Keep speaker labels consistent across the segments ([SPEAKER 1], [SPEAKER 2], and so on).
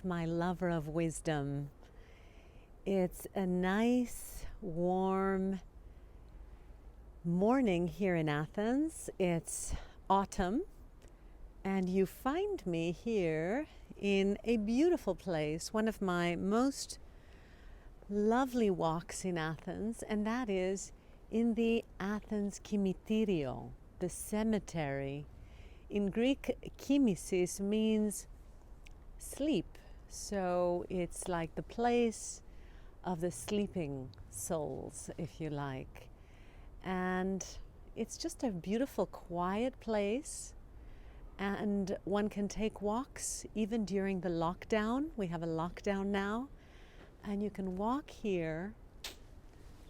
[SPEAKER 1] my lover of wisdom. It's a nice, warm morning here in Athens. It's autumn, and you find me here in a beautiful place, one of my most lovely walks in Athens, and that is in the Athens Cemetery, the cemetery. In Greek, kimisis means sleep, so it's like the place of the sleeping souls, if you like. And it's just a beautiful, quiet place, and one can take walks even during the lockdown. We have a lockdown now, and you can walk here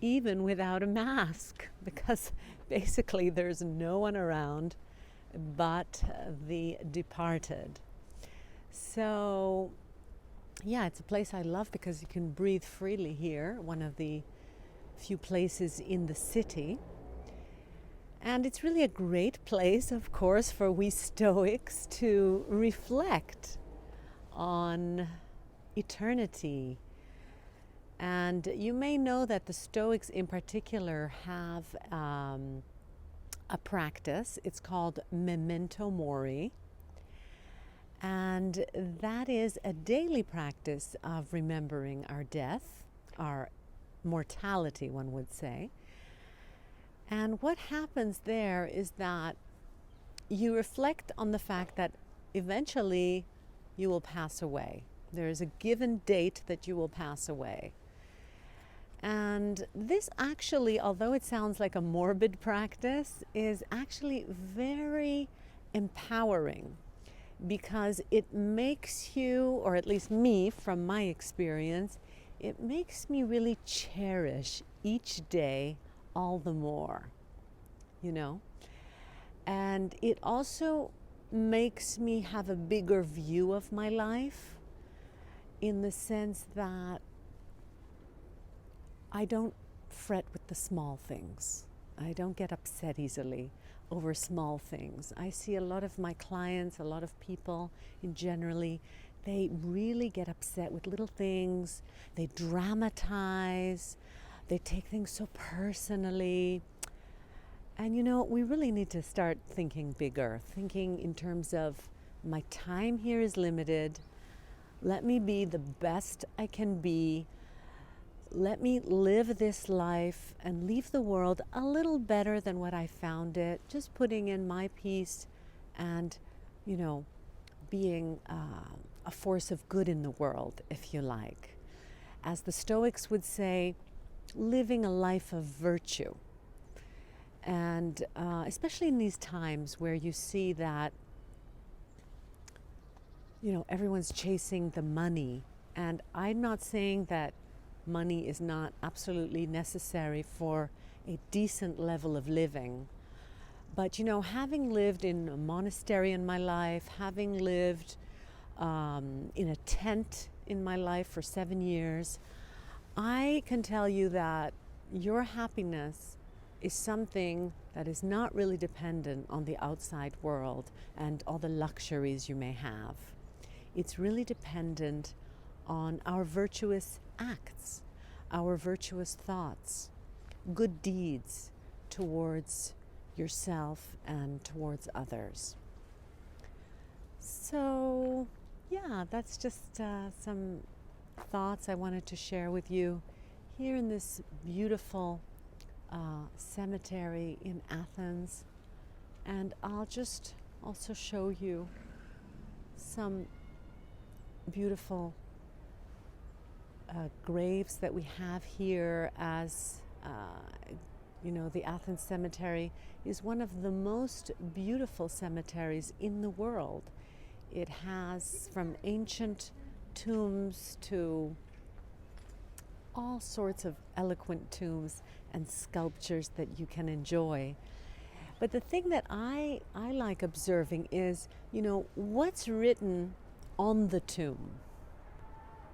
[SPEAKER 1] even without a mask because basically there's no one around but the departed. So yeah, it's a place I love because you can breathe freely here, one of the few places in the city. And it's really a great place, of course, for we Stoics to reflect on eternity. And you may know that the Stoics in particular have a practice. It's called Memento Mori. And that is a daily practice of remembering our death, our mortality, one would say. And what happens there is that you reflect on the fact that eventually you will pass away. There is a given date that you will pass away. And this actually, although it sounds like a morbid practice, is actually very empowering because it makes you, or at least me from my experience, it makes me really cherish each day all the more, you know? And it also makes me have a bigger view of my life in the sense that I don't fret with the small things. I don't get upset easily over small things. I see a lot of my clients, a lot of people in generally, they really get upset with little things. They dramatize. They take things so personally. And you know, we really need to start thinking bigger, thinking in terms of my time here is limited. Let me be the best I can be. Let me live this life and leave the world a little better than what I found it, just putting in my piece and, you know, being a force of good in the world, if you like. As the Stoics would say, living a life of virtue. And especially in these times where you see that, you know, everyone's chasing the money. And I'm not saying that money is not absolutely necessary for a decent level of living. But, you know, having lived in a monastery in my life, having lived in a tent in my life for 7 years, I can tell you that your happiness is something that is not really dependent on the outside world and all the luxuries you may have. It's really dependent on our virtuous acts, our virtuous thoughts, good deeds towards yourself and towards others. So, yeah, that's just some thoughts I wanted to share with you here in this beautiful cemetery in Athens. And I'll just also show you some beautiful graves that we have here. As you know, the Athens Cemetery is one of the most beautiful cemeteries in the world. It has from ancient tombs to all sorts of eloquent tombs and sculptures that you can enjoy. But the thing that I like observing is, you know, what's written on the tomb?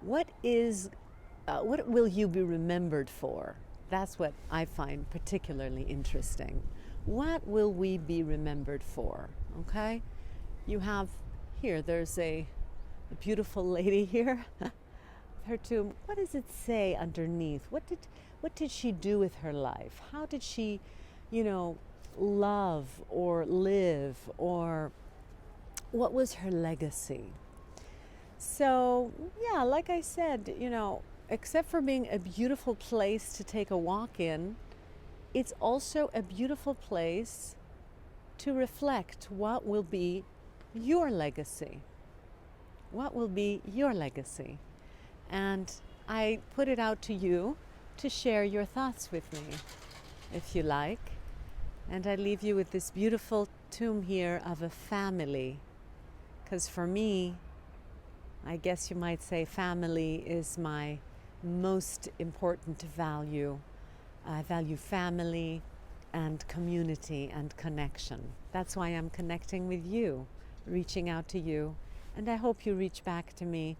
[SPEAKER 1] What will you be remembered for? That's what I find particularly interesting. What will we be remembered for? Okay? You have here, there's a the beautiful lady here, her tomb. What does it say underneath? What did she do with her life? How did she, love or live, or what was her legacy? So, yeah, like I said, except for being a beautiful place to take a walk in, it's also a beautiful place to reflect what will be your legacy. What will be your legacy? And I put it out to you to share your thoughts with me, if you like. And I leave you with this beautiful tomb here of a family. Because for me, I guess you might say family is my most important value. I value family and community and connection. That's why I'm connecting with you, reaching out to you. And I hope you reach back to me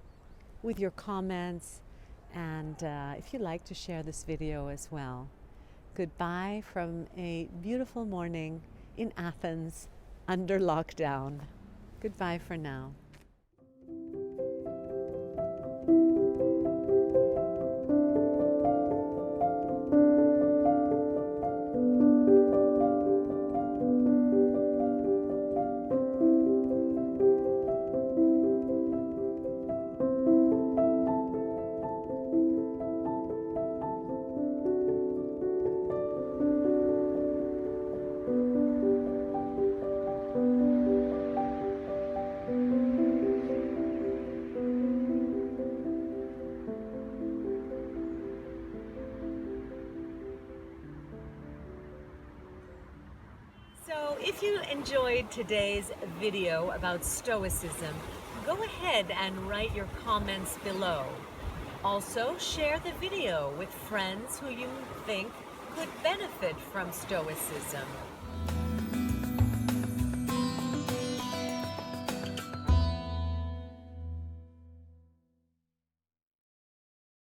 [SPEAKER 1] with your comments and if you'd like to share this video as well. Goodbye from a beautiful morning in Athens under lockdown. Goodbye for now. So if you enjoyed today's video about Stoicism, go ahead and write your comments below. Also, share the video with friends who you think could benefit from Stoicism.